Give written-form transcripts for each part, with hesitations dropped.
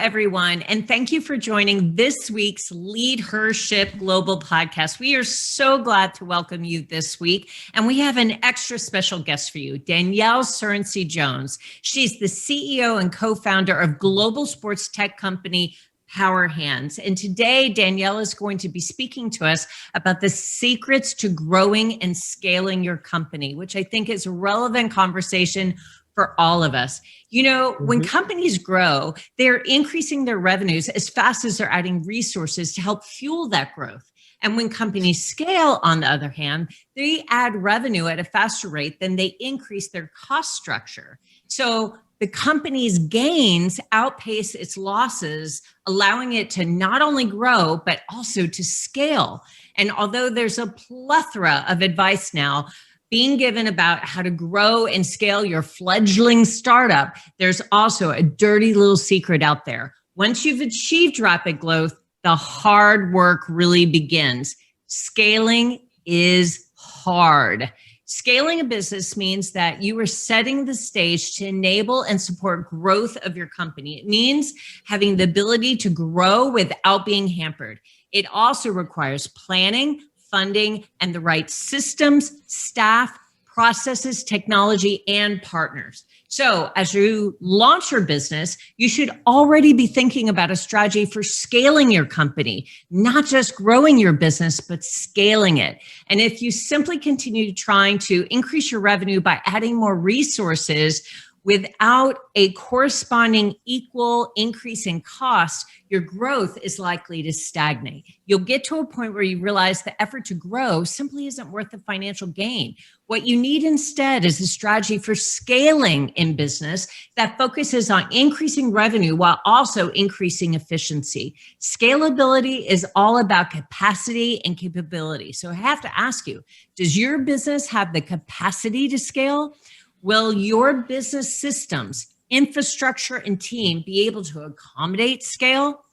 everyone, and thank you for joining this week's Lead Hership Global podcast. We are so glad to welcome you this week, and we have an extra special guest for you, Danyel Surrency Jones. She's the CEO and co-founder of global sports tech company POWERHANDZ. And today, Danyel is going to be speaking to us about the secrets to growing and scaling your company, which I think is a relevant conversation for all of us. You know, when companies grow, they're increasing their revenues as fast as they're adding resources to help fuel that growth. And when companies scale, on the other hand, they add revenue at a faster rate than they increase their cost structure. So the company's gains outpace its losses, allowing it to not only grow, but also to scale. And although there's a plethora of advice now being given about how to grow and scale your fledgling startup, there's also a dirty little secret out there. Once you've achieved rapid growth, the hard work really begins. Scaling is hard. Scaling a business means that you are setting the stage to enable and support growth of your company. It means having the ability to grow without being hampered. It also requires planning, funding, and the right systems, staff, processes, technology, and partners. So as you launch your business, you should already be thinking about a strategy for scaling your company, not just growing your business, but scaling it. And if you simply continue trying to increase your revenue by adding more resources without a corresponding equal increase in cost, your growth is likely to stagnate. You'll get to a point where you realize the effort to grow simply isn't worth the financial gain. What you need instead is a strategy for scaling in business that focuses on increasing revenue while also increasing efficiency. Scalability is all about capacity and capability. So I have to ask you, does your business have the capacity to scale? Will your business systems, infrastructure, and team be able to accommodate scale?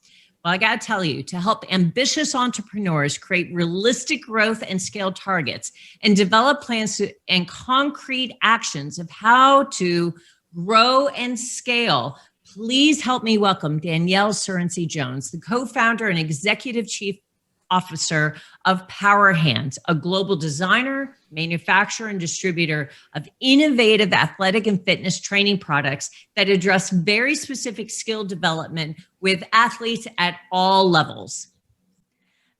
Well, I got to tell you, to help ambitious entrepreneurs create realistic growth and scale targets and develop plans and concrete actions of how to grow and scale, please help me welcome Danyel Surrency Jones, the co-founder and executive chief officer of POWERHANDZ, a global designer, manufacturer, and distributor of innovative athletic and fitness training products that address very specific skill development with athletes at all levels.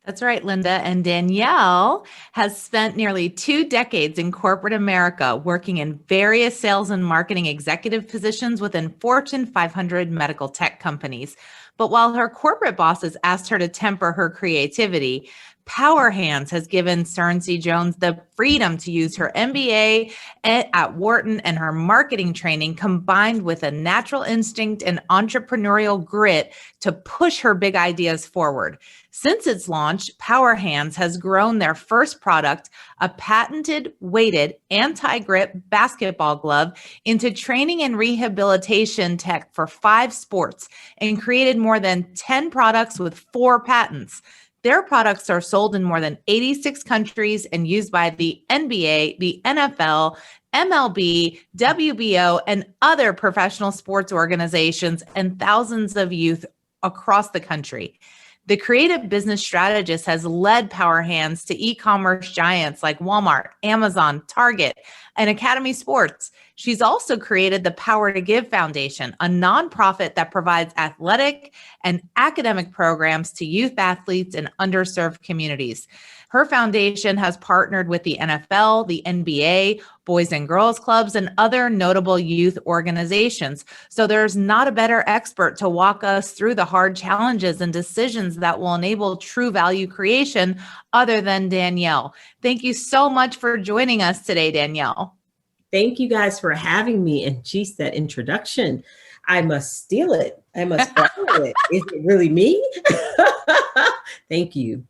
That's right, Linda. And Danyel has spent nearly 2 decades in corporate America, working in various sales and marketing executive positions within Fortune 500 medical tech companies. But while her corporate bosses asked her to temper her creativity, POWERHANDZ has given Surrency Jones the freedom to use her MBA at Wharton and her marketing training, combined with a natural instinct and entrepreneurial grit, to push her big ideas forward. Since its launch, POWERHANDZ has grown their first product, a patented weighted anti-grip basketball glove, into training and rehabilitation tech for 5 sports, and created more than 10 products with 4 patents. Their products are sold in more than 86 countries and used by the NBA, the NFL, MLB, WBO, and other professional sports organizations, and thousands of youth across the country. The creative business strategist has led POWERHANDZ to e-commerce giants like Walmart, Amazon, Target, and Academy Sports. She's also created the Power to Give Foundation, a nonprofit that provides athletic and academic programs to youth athletes in underserved communities. Her foundation has partnered with the NFL, the NBA, Boys and Girls Clubs, and other notable youth organizations. So there's not a better expert to walk us through the hard challenges and decisions that will enable true value creation other than Danyel. Thank you so much for joining us today, Danyel. Thank you guys for having me. And geez, that introduction, I must steal it. I must follow it. Is it really me? Thank you.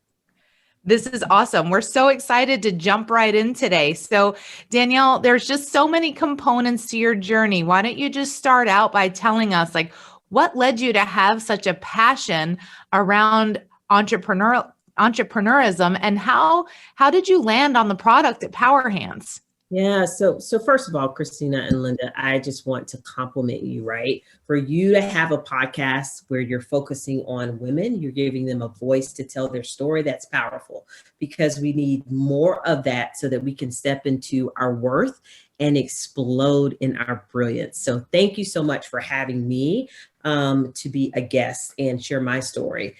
This is awesome. We're so excited to jump right in today. So Danyel, there's just so many components to your journey. Why don't you just start out by telling us, like, what led you to have such a passion around entrepreneurism, and how did you land on the product at POWERHANDZ? Yeah. So first of all, Christina and Linda, I just want to compliment you, right? For you to have a podcast where you're focusing on women, you're giving them a voice to tell their story. That's powerful because we need more of that so that we can step into our worth and explode in our brilliance. So thank you so much for having me to be a guest and share my story.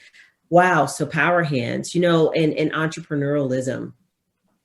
Wow. So power hands, and entrepreneurialism.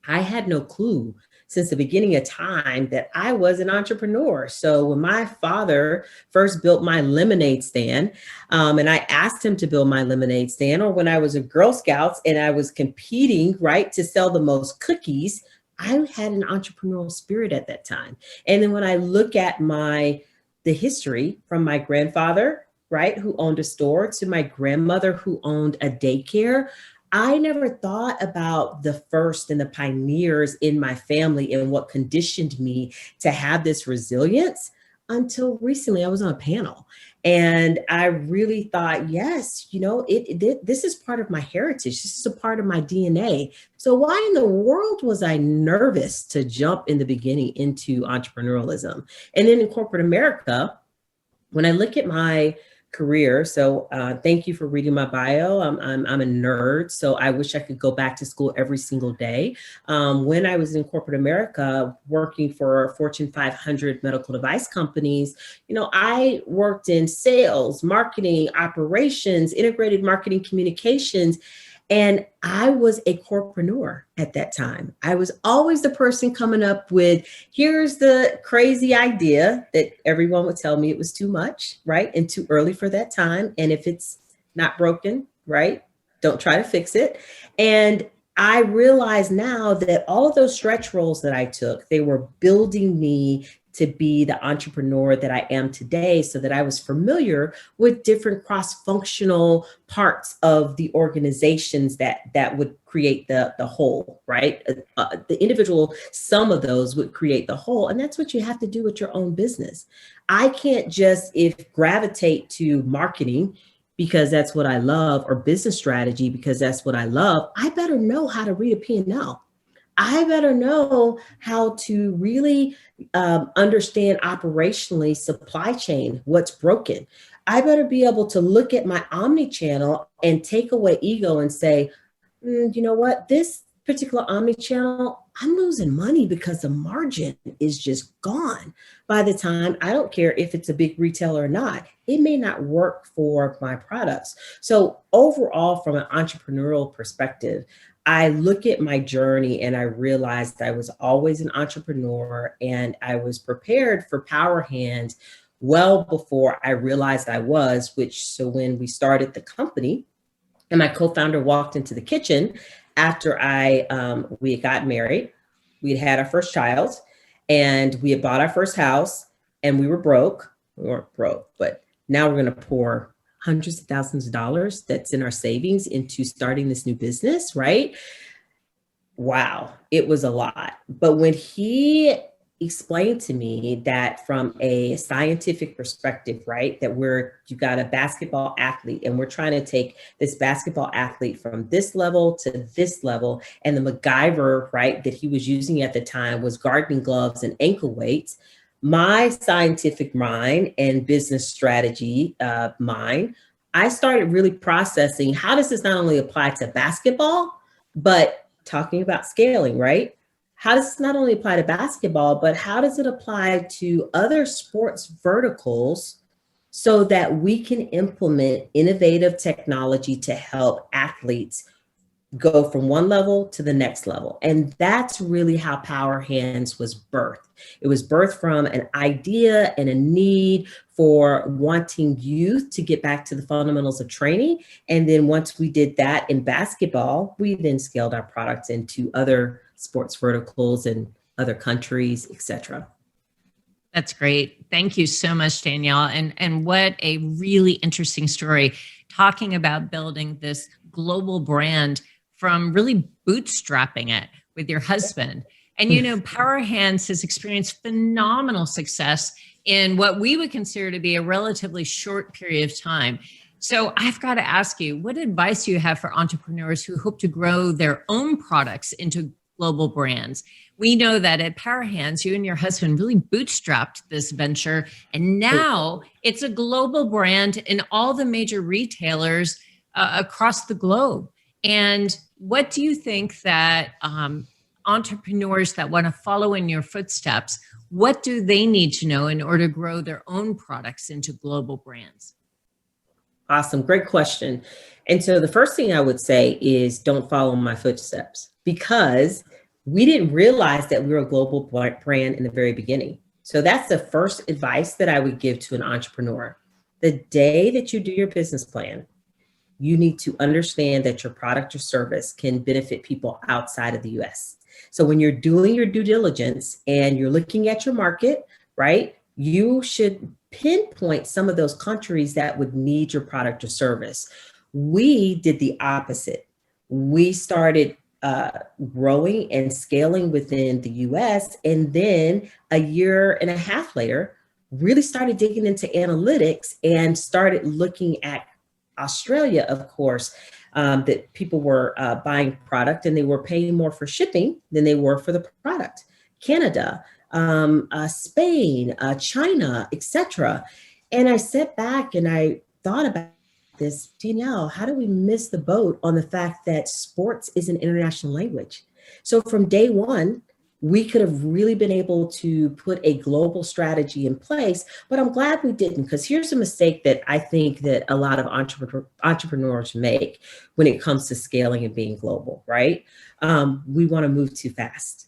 I had no clue since the beginning of time that I was an entrepreneur. So when my father first built my lemonade stand, and I asked him to build my lemonade stand, or when I was a Girl Scouts and I was competing, right, to sell the most cookies, I had an entrepreneurial spirit at that time. And then when I look at the history from my grandfather, right, who owned a store, to my grandmother who owned a daycare, I never thought about the first and the pioneers in my family and what conditioned me to have this resilience until recently. I was on a panel and I really thought, yes, this is part of my heritage. This is a part of my DNA. So why in the world was I nervous to jump in the beginning into entrepreneurialism? And then in corporate America, when I look at my career, so thank you for reading my bio. I'm a nerd, so I wish I could go back to school every single day. When I was in corporate America, working for Fortune 500 medical device companies, I worked in sales, marketing, operations, integrated marketing communications. And I was a corpreneur at that time. I was always the person coming up with, here's the crazy idea that everyone would tell me it was too much, right? And too early for that time. And if it's not broken, right, don't try to fix it. And I realize now that all of those stretch roles that I took, they were building me to be the entrepreneur that I am today, so that I was familiar with different cross-functional parts of the organizations that would create the whole, right? The individual, some of those would create the whole. And that's what you have to do with your own business. I can't just gravitate to marketing because that's what I love, or business strategy because that's what I love. I better know how to read a P&L. I better know how to really understand operationally supply chain, what's broken. I better be able to look at my omni-channel and take away ego and say, you know what, this particular omni-channel, I'm losing money because the margin is just gone. By the time, I don't care if it's a big retailer or not, it may not work for my products. So overall, from an entrepreneurial perspective, I look at my journey and I realized I was always an entrepreneur, and I was prepared for POWERHANDZ well before I realized I was, so when we started the company and my co-founder walked into the kitchen after we had got married, we had our first child, and we had bought our first house, and we were broke. We weren't broke, but now we're going to pour hundreds of thousands of dollars that's in our savings into starting this new business, right? Wow, it was a lot. But when he explained to me that from a scientific perspective, right, that you got a basketball athlete and we're trying to take this basketball athlete from this level to this level, and the MacGyver, right, that he was using at the time was gardening gloves and ankle weights. My scientific mind and business strategy mind, I started really processing, how does this not only apply to basketball, but talking about scaling, right? How does this not only apply to basketball, but how does it apply to other sports verticals so that we can implement innovative technology to help athletes go from one level to the next level? And that's really how POWERHANDZ was birthed. It was birthed from an idea and a need for wanting youth to get back to the fundamentals of training. And then once we did that in basketball, we then scaled our products into other sports verticals and other countries, etc. That's great. Thank you so much, Danyel. And what a really interesting story, talking about building this global brand from really bootstrapping it with your husband. And, POWERHANDZ has experienced phenomenal success in what we would consider to be a relatively short period of time. So I've got to ask you, what advice do you have for entrepreneurs who hope to grow their own products into global brands. We know that at POWERHANDZ, you and your husband really bootstrapped this venture, and now it's a global brand in all the major retailers across the globe. And what do you think that entrepreneurs that want to follow in your footsteps, what do they need to know in order to grow their own products into global brands? Awesome. Great question. And so the first thing I would say is don't follow my footsteps, because we didn't realize that we were a global brand in the very beginning. So that's the first advice that I would give to an entrepreneur. The day that you do your business plan, you need to understand that your product or service can benefit people outside of the US. So when you're doing your due diligence and you're looking at your market, right, you should pinpoint some of those countries that would need your product or service. We did the opposite. We started growing and scaling within the US. And then a year and a half later, really started digging into analytics and started looking at Australia, of course, that people were buying product and they were paying more for shipping than they were for the product. Canada, Spain, China, etc. And I sat back and I thought about this, Danyel, how do we miss the boat on the fact that sports is an international language? So from day one, we could have really been able to put a global strategy in place, but I'm glad we didn't, because here's a mistake that I think that a lot of entrepreneurs make when it comes to scaling and being global, right? We want to move too fast,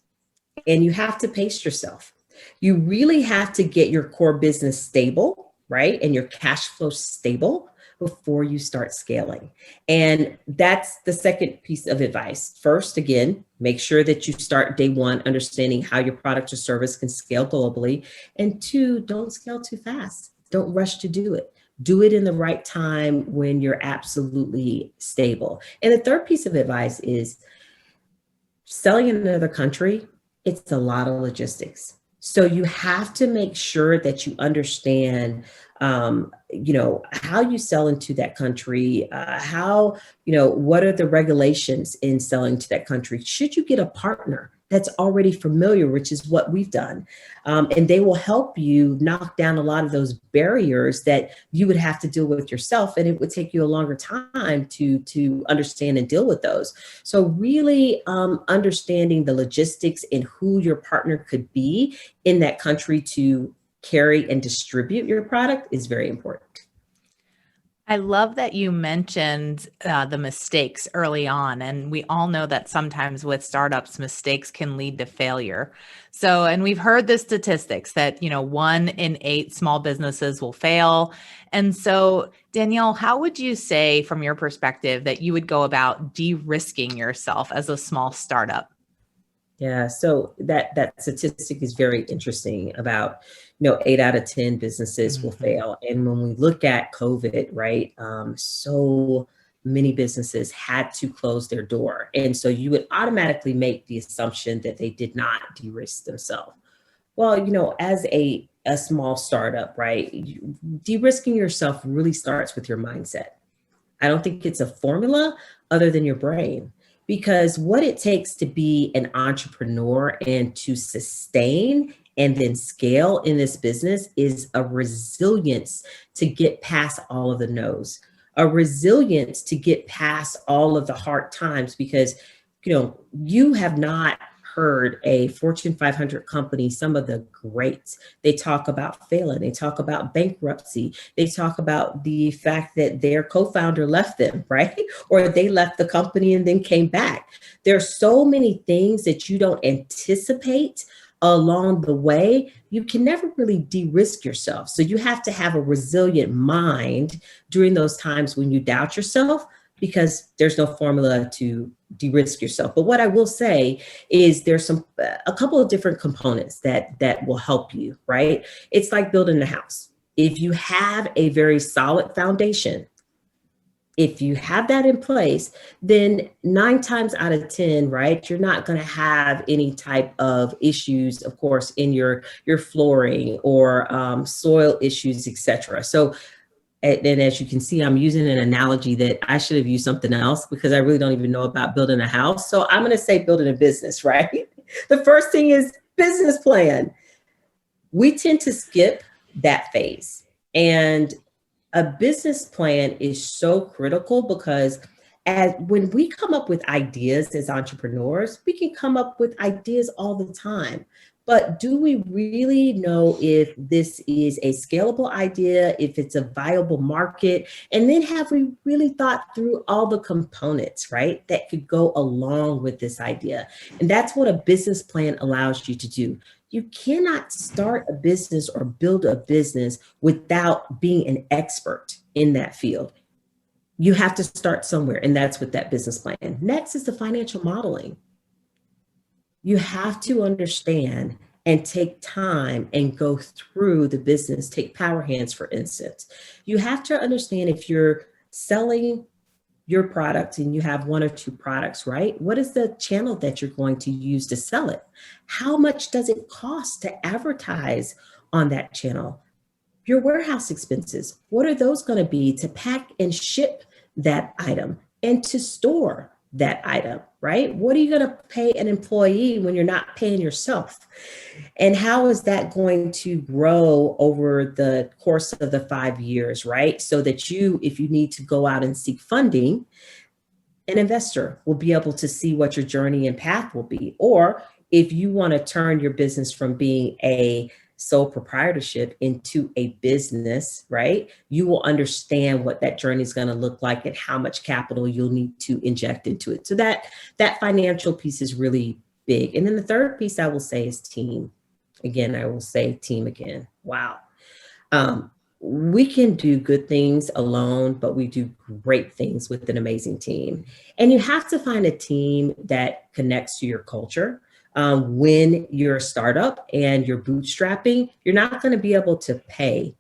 and you have to pace yourself. You really have to get your core business stable, right? And your cash flow stable before you start scaling. And that's the second piece of advice. First, again, make sure that you start day one understanding how your product or service can scale globally. And two, don't scale too fast. Don't rush to do it. Do it in the right time when you're absolutely stable. And the third piece of advice is selling in another country. It's a lot of logistics. So you have to make sure that you understand how you sell into that country, what are the regulations in selling to that country? Should you get a partner that's already familiar, which is what we've done, and they will help you knock down a lot of those barriers that you would have to deal with yourself, and it would take you a longer time to understand and deal with those. So really understanding the logistics and who your partner could be in that country to carry and distribute your product is very important. I love that you mentioned the mistakes early on. And we all know that sometimes with startups, mistakes can lead to failure. So, and we've heard the statistics that, 1 in 8 small businesses will fail. And so, Danyel, how would you say from your perspective that you would go about de-risking yourself as a small startup? Yeah, so that statistic is very interesting about, 8 out of 10 businesses will fail. And when we look at COVID, right, so many businesses had to close their door. And so you would automatically make the assumption that they did not de-risk themselves. Well, as a small startup, right, de-risking yourself really starts with your mindset. I don't think it's a formula other than your brain. Because what it takes to be an entrepreneur and to sustain and then scale in this business is a resilience to get past all of the no's, a resilience to get past all of the hard times, because, you have not heard a Fortune 500 company, some of the greats, they talk about failing, they talk about bankruptcy, they talk about the fact that their co-founder left them, right? Or they left the company and then came back. There are so many things that you don't anticipate along the way. You can never really de-risk yourself. So you have to have a resilient mind during those times when you doubt yourself, because there's no formula to de-risk yourself. But what I will say is there's a couple of different components that will help you, right? It's like building a house. If you have a very solid foundation, if you have that in place, then 9 times out of 10, right, you're not going to have any type of issues, of course, in your flooring or soil issues, etc. So And as you can see, I'm using an analogy that I should have used something else because I really don't even know about building a house. So I'm going to say building a business, right? The first thing is business plan. We tend to skip that phase. And a business plan is so critical because when we come up with ideas as entrepreneurs, we can come up with ideas all the time. But do we really know if this is a scalable idea, if it's a viable market? And then have we really thought through all the components, right, that could go along with this idea? And that's what a business plan allows you to do. You cannot start a business or build a business without being an expert in that field. You have to start somewhere, and that's with that business plan. Next is the financial modeling. You have to understand and take time and go through the business. Take POWERHANDZ, for instance. You have to understand if you're selling your product and you have one or two products, right? What is the channel that you're going to use to sell it? How much does it cost to advertise on that channel? Your warehouse expenses, what are those going to be to pack and ship that item and to store that item, right? What are you going to pay an employee when you're not paying yourself? And how is that going to grow over the course of the 5 years, right? So that if you need to go out and seek funding, an investor will be able to see what your journey and path will be. Or if you want to turn your business from being a sole proprietorship into a business, right? You will understand what that journey is going to look like and how much capital you'll need to inject into it. So that financial piece is really big. And then the third piece I will say is team. Again, I will say team again. Wow. We can do good things alone, but we do great things with an amazing team. And you have to find a team that connects to your culture. When you're a startup and you're bootstrapping, you're not going to be able to pay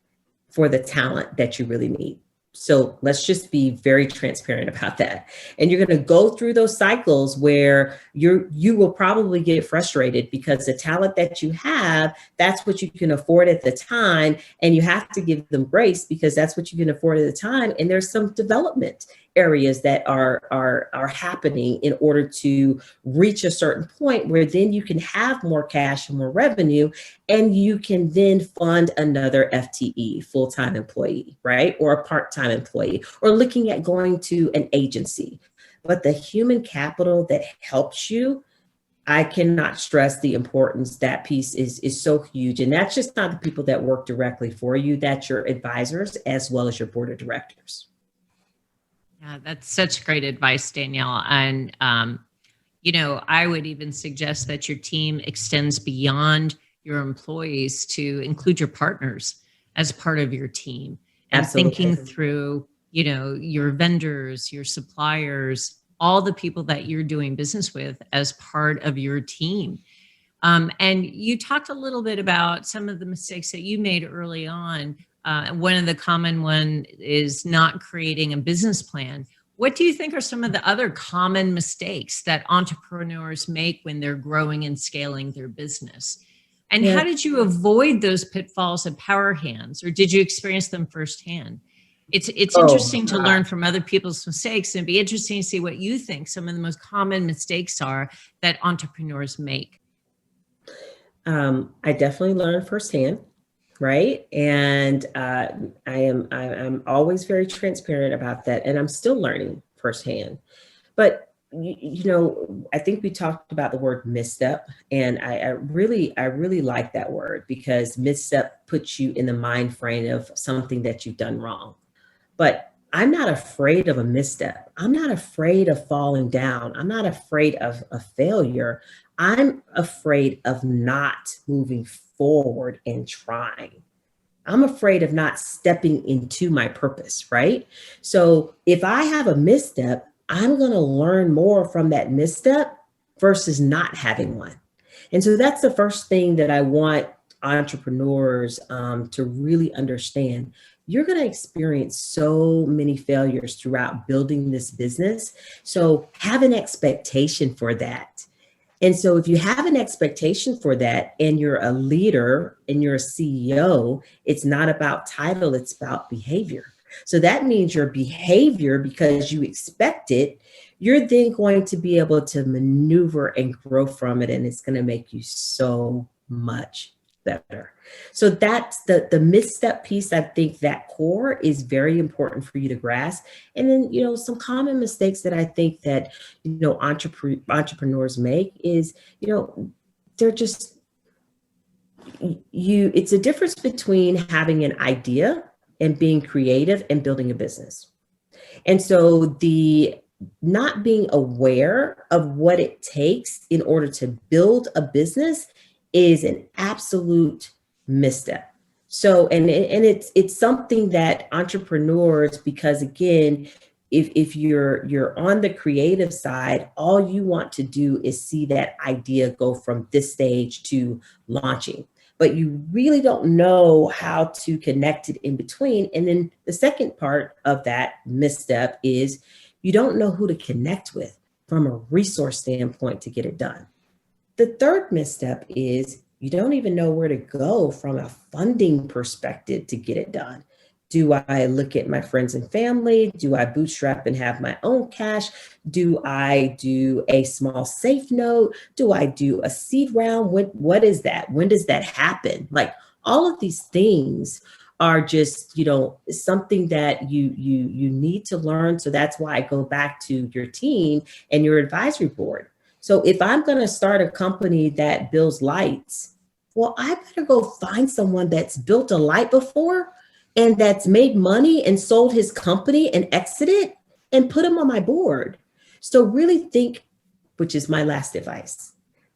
for the talent that you really need. So let's just be very transparent about that. And you're going to go through those cycles where you will probably get frustrated because the talent that you have, that's what you can afford at the time. And you have to give them grace because that's what you can afford at the time. And there's some development areas that are happening in order to reach a certain point where then you can have more cash and more revenue, and you can then fund another FTE, full-time employee, right? Or a part-time employee, or looking at going to an agency. But the human capital that helps you, I cannot stress the importance. That piece is so huge. And that's just not the people that work directly for you, that's your advisors as well as your board of directors. Yeah, that's such great advice, Danyel. And, I would even suggest that your team extends beyond your employees to include your partners as part of your team. And Absolutely. Thinking through, your vendors, your suppliers, all the people that you're doing business with as part of your team. And you talked a little bit about some of the mistakes that you made early on. One of the common one is not creating a business plan. What do you think are some of the other common mistakes that entrepreneurs make when they're growing and scaling their business? And how did you avoid those pitfalls at POWERHANDZ, or did you experience them firsthand? It's interesting to learn from other people's mistakes, and it'd be interesting to see what you think some of the most common mistakes are that entrepreneurs make. I definitely learned firsthand. Right. And I'm always very transparent about that. And I'm still learning firsthand. But, I think we talked about the word misstep. And I really like that word because misstep puts you in the mind frame of something that you've done wrong. But I'm not afraid of a misstep. I'm not afraid of falling down. I'm not afraid of a failure. I'm afraid of not moving forward and trying. I'm afraid of not stepping into my purpose, right? So if I have a misstep, I'm going to learn more from that misstep versus not having one. And so that's the first thing that I want entrepreneurs to really understand. You're going to experience so many failures throughout building this business. So have an expectation for that. And so if you have an expectation for that and you're a leader and you're a CEO, it's not about title, it's about behavior. So that means your behavior, because you expect it, you're then going to be able to maneuver and grow from it. And it's going to make you so much better. So that's the misstep piece. I think that core is very important for you to grasp. And then, some common mistakes that I think that, entrepreneurs make is, they're just, it's a difference between having an idea and being creative and building a business. And so the not being aware of what it takes in order to build a business is an absolute misstep. So, and it's something that entrepreneurs, because again, if you're on the creative side, all you want to do is see that idea go from this stage to launching, but you really don't know how to connect it in between. And then the second part of that misstep is you don't know who to connect with from a resource standpoint to get it done. The third misstep is you don't even know where to go from a funding perspective to get it done. Do I look at my friends and family? Do I bootstrap and have my own cash? Do I do a small safe note? Do I do a seed round? What is that? When does that happen? Like all of these things are just, something that you need to learn. So that's why I go back to your team and your advisory board. So if I'm going to start a company that builds lights, well, I better go find someone that's built a light before and that's made money and sold his company and exited and put him on my board. So really think, which is my last advice,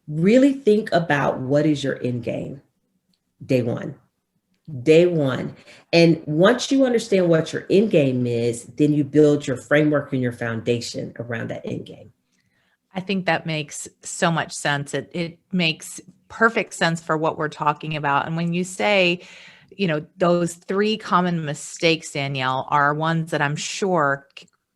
really think about what is your end game day one. And once you understand what your end game is, then you build your framework and your foundation around that end game. I think that makes so much sense. It makes perfect sense for what we're talking about. And when you say, those three common mistakes, Danyel, are ones that I'm sure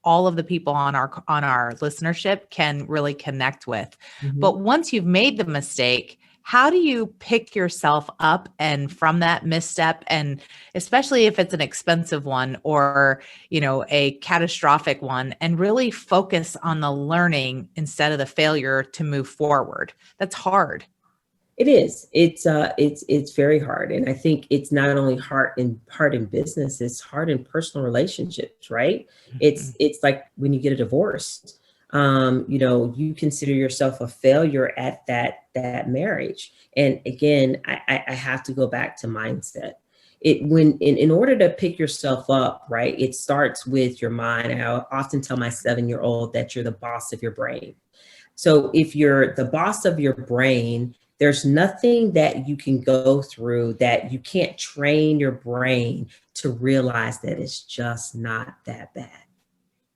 all of the people on our listenership can really connect with. Mm-hmm. But once you've made the mistake, how do you pick yourself up and from that misstep? And especially if it's an expensive one or, a catastrophic one, and really focus on the learning instead of the failure to move forward? That's hard. It is. It's very hard. And I think it's not only hard in business, it's hard in personal relationships, right? Mm-hmm. It's like when you get a divorce. You consider yourself a failure at that marriage. And again, I have to go back to mindset. In order to pick yourself up, right, it starts with your mind. I often tell my 7-year-old that you're the boss of your brain. So if you're the boss of your brain, there's nothing that you can go through that you can't train your brain to realize that it's just not that bad.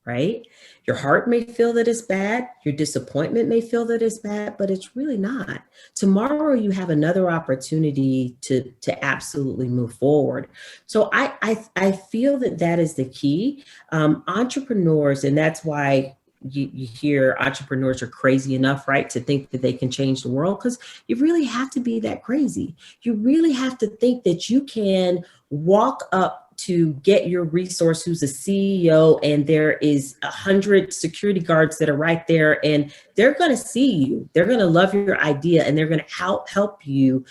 Right? Your heart may feel that it's bad. Your disappointment may feel that it's bad, but it's really not. Tomorrow you have another opportunity to absolutely move forward. So I feel that is the key. Entrepreneurs, and that's why you hear entrepreneurs are crazy enough, right, to think that they can change the world, because you really have to be that crazy. You really have to think that you can walk up to get your resource who's a CEO and there is 100 security guards that are right there and they're going to see you. They're going to love your idea and they're going to help you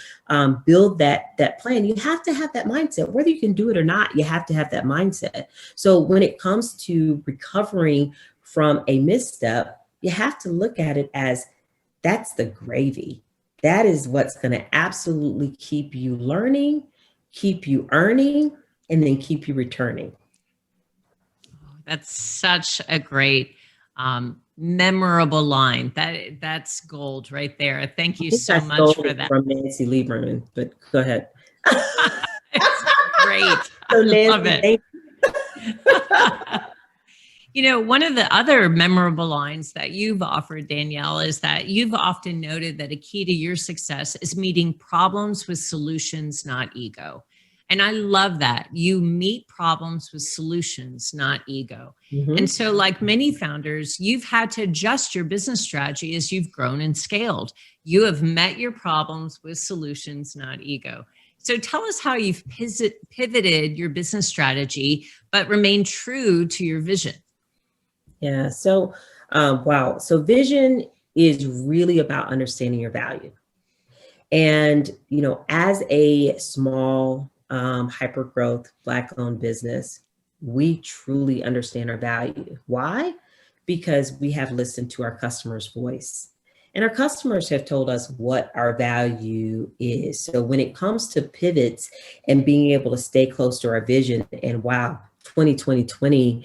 build that plan. You have to have that mindset. Whether you can do it or not, you have to have that mindset. So when it comes to recovering from a misstep, you have to look at it as that's the gravy. That is what's going to absolutely keep you learning, keep you earning, and then keep you returning. That's such a great, memorable line. That's gold right there. Thank you so much for that. From Nancy Lieberman, but go ahead. It's great. So I love Nancy, it. One of the other memorable lines that you've offered, Danyel, is that you've often noted that a key to your success is meeting problems with solutions, not ego. And I love that. You meet problems with solutions, not ego. Mm-hmm. And so like many founders, you've had to adjust your business strategy as you've grown and scaled. You have met your problems with solutions, not ego. So tell us how you've pivoted your business strategy, but remained true to your vision. Yeah. So, wow. So vision is really about understanding your value. And, as a small, hyper growth Black owned business, we truly understand our value. Why? Because we have listened to our customers' voice. And our customers have told us what our value is. So when it comes to pivots and being able to stay close to our vision, and wow, 2020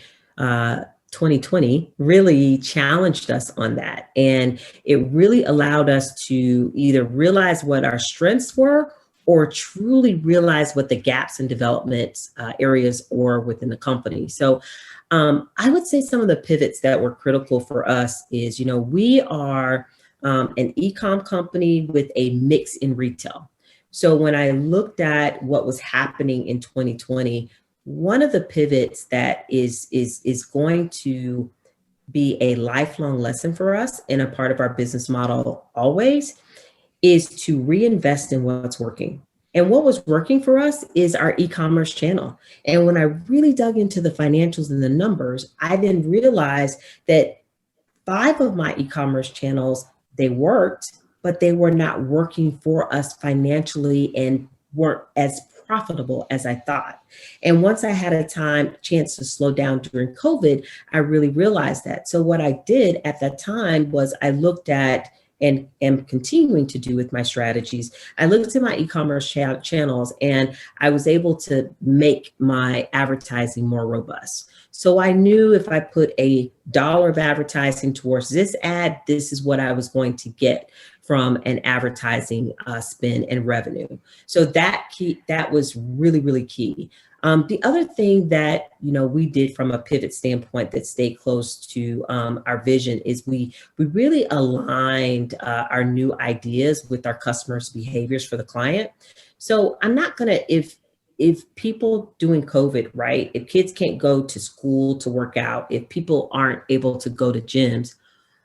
really challenged us on that. And it really allowed us to either realize what our strengths were or truly realize what the gaps and development areas were within the company. So I would say some of the pivots that were critical for us is, we are an e-com company with a mix in retail. So when I looked at what was happening in 2020, one of the pivots that is going to be a lifelong lesson for us and a part of our business model always is to reinvest in what's working. And what was working for us is our e-commerce channel. And when I really dug into the financials and the numbers, I then realized that 5 of my e-commerce channels, they worked, but they were not working for us financially and weren't as profitable as I thought. And once I had a chance to slow down during COVID, I really realized that. So what I did at that time was I looked at, and am continuing to do with my strategies, I looked at my e-commerce channels and I was able to make my advertising more robust. So I knew if I put $1 of advertising towards this ad, this is what I was going to get from an advertising spend and revenue. So that was really, really key. The other thing that, we did from a pivot standpoint that stayed close to our vision is we really aligned our new ideas with our customers' behaviors for the client. So I'm not going to, if people doing COVID, right, if kids can't go to school to work out, if people aren't able to go to gyms,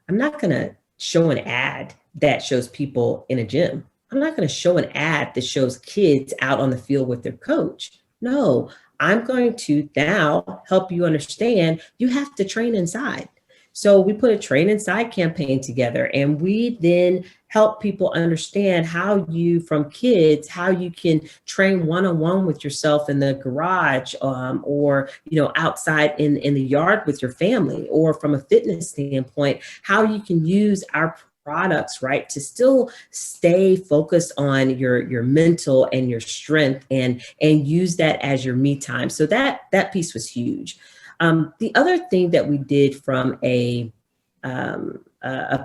I'm not going to show an ad that shows people in a gym. I'm not going to show an ad that shows kids out on the field with their coach. No, I'm going to now help you understand you have to train inside. So we put a train inside campaign together, and we then help people understand how you can train one-on-one with yourself in the garage, or, outside in the yard with your family, or from a fitness standpoint, how you can use our products, right, to still stay focused on your mental and your strength and use that as your me time. So that piece was huge. The other thing that we did from a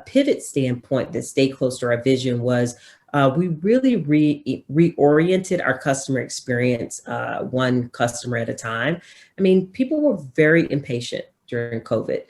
pivot standpoint that stayed close to our vision was we really reoriented our customer experience, one customer at a time. I mean, people were very impatient during COVID.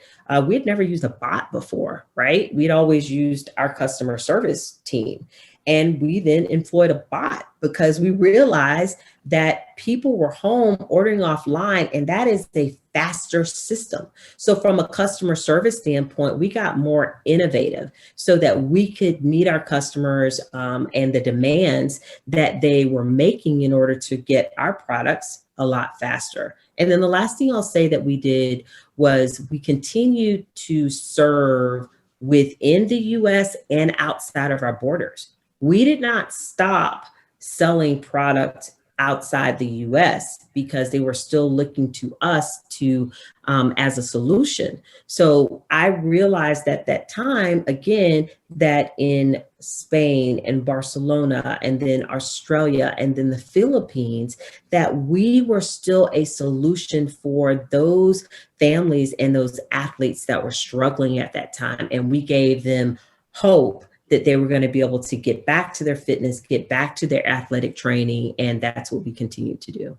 We had never used a bot before, right? We'd always used our customer service team. And we then employed a bot because we realized that people were home ordering offline, and that is a faster system. So from a customer service standpoint, we got more innovative so that we could meet our customers and the demands that they were making in order to get our products a lot faster. And then the last thing I'll say that we did was we continued to serve within the US and outside of our borders. We did not stop selling product outside the US because they were still looking to us to as a solution. So I realized at that time, again, that in Spain and Barcelona and then Australia and then the Philippines, that we were still a solution for those families and those athletes that were struggling at that time. And we gave them hope that they were going to be able to get back to their fitness, get back to their athletic training. And that's what we continue to do.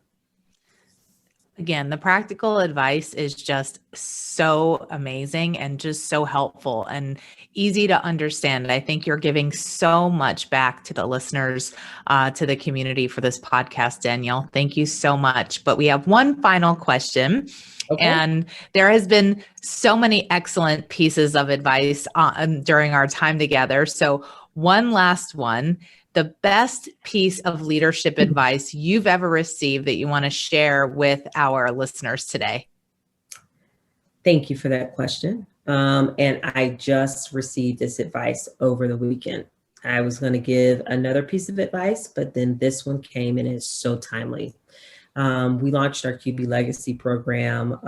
Again, the practical advice is just so amazing and just so helpful and easy to understand. I think you're giving so much back to the listeners, to the community for this podcast, Danyel. Thank you so much. But we have one final question. Okay. And there has been so many excellent pieces of advice during our time together. So one last one. the best piece of leadership advice you've ever received that you want to share with our listeners today? Thank you for that question. And I just received this advice over the weekend. I was going to give another piece of advice, but then this one came and it's so timely. We launched our QB Legacy program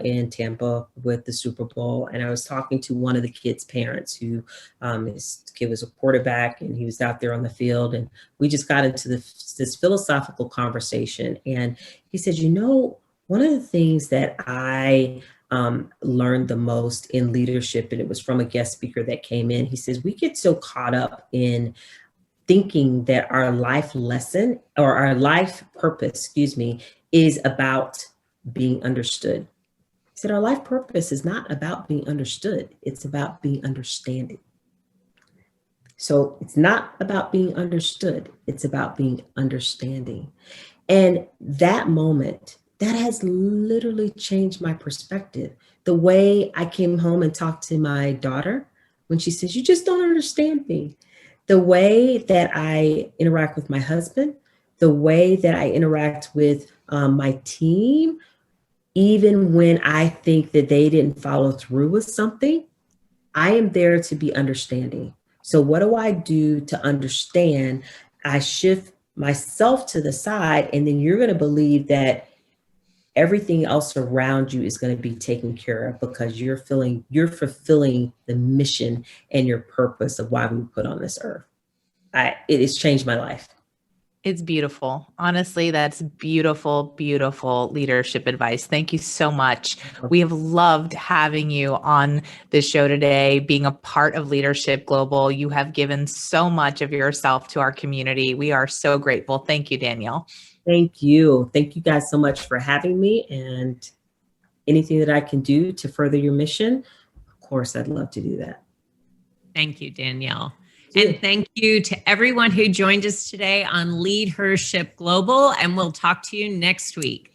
in Tampa with the Super Bowl. And I was talking to one of the kids' parents who his kid was a quarterback and he was out there on the field. And we just got into this philosophical conversation. And he said, one of the things that I learned the most in leadership, and it was from a guest speaker that came in, he says, we get so caught up in thinking that our life lesson or our life purpose, is about being understood. He said, our life purpose is not about being understood. It's about being understanding. So it's not about being understood. It's about being understanding. And that moment, that has literally changed my perspective. The way I came home and talked to my daughter when she says, you just don't understand me. The way that I interact with my husband, the way that I interact with my team, even when I think that they didn't follow through with something, I am there to be understanding. So what do I do to understand? I shift myself to the side, and then you're going to believe that everything else around you is going to be taken care of because you're fulfilling the mission and your purpose of why we were put on this earth. It has changed my life. It's beautiful. Honestly, that's beautiful, beautiful leadership advice. Thank you so much. We have loved having you on the show today, being a part of Leadership Global. You have given so much of yourself to our community. We are so grateful. Thank you, Danyel. Thank you. Thank you guys so much for having me, and anything that I can do to further your mission, of course, I'd love to do that. Thank you, Danyel. And thank you to everyone who joined us today on Leadership Global, and we'll talk to you next week.